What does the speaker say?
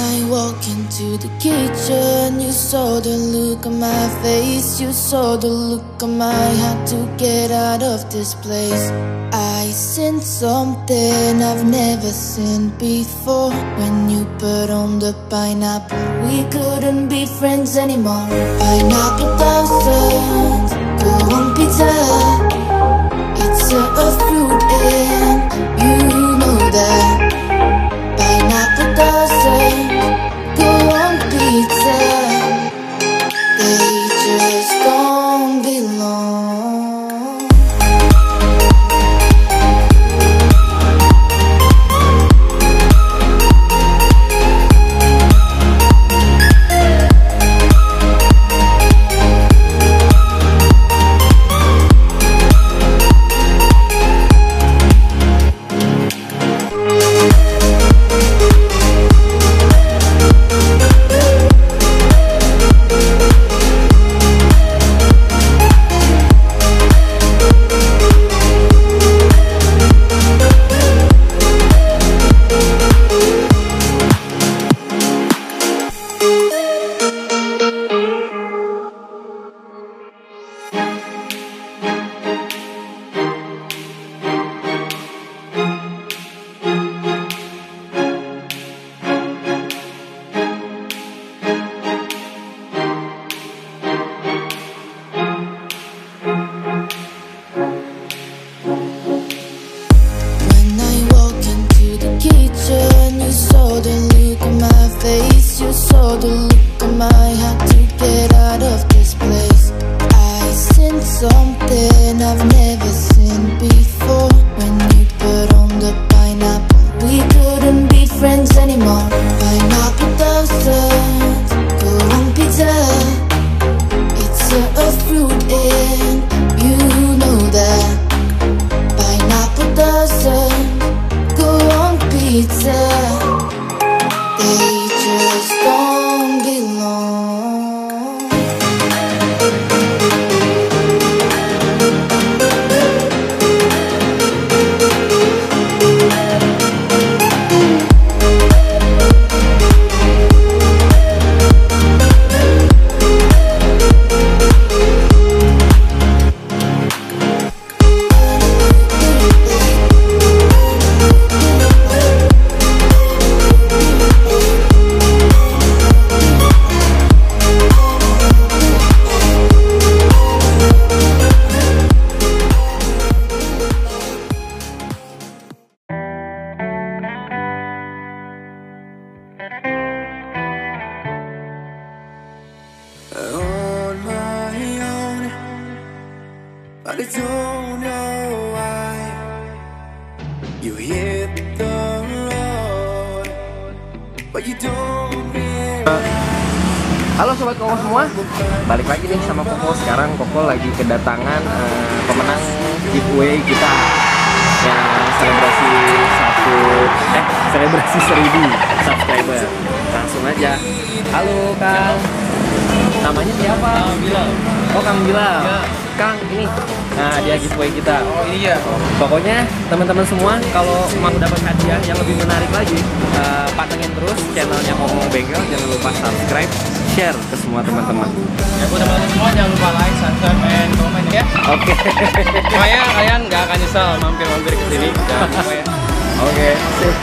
I walk into the kitchen, you saw the look on my face, you saw the look on my heart to get out of this place. I seen something I've never seen before. When you put on the pineapple, we couldn't be friends anymore. Pineapple thousands, go on pizza. It's a fruit and you know that. Pineapple doesn't go on pizza. They just don't belong. Something I've never seen before. When you put on the pineapple, we couldn't be friends anymore. Pineapple doesn't go on pizza. It's a fruit and you know that. Pineapple doesn't go on pizza. They just don't belong. On my own, but I don't know why you hit the road, but you don't realize. Halo sobat koko semua, balik lagi nih sama Koko. Sekarang Koko lagi kedatangan pemenang giveaway kita yang selebrasi 1000 subscriber. Langsung aja. Halo Kang, namanya siapa? Bila. Oh Kang Bila. Ya. Kang ini, nah dia giveaway kita. Oh iya. Pokoknya teman-teman semua kalau mau dapat hadiah yang lebih menarik lagi, pantengin terus channelnya Koko Bengkel. Jangan lupa subscribe, share ke semua teman-teman. Ya buat teman-teman semua jangan lupa like, subscribe, and comment ya. Oke. Supaya kalian nggak akan nyesel mampir-mampir ke sini. Jangan lupa ya. Oke. Sip.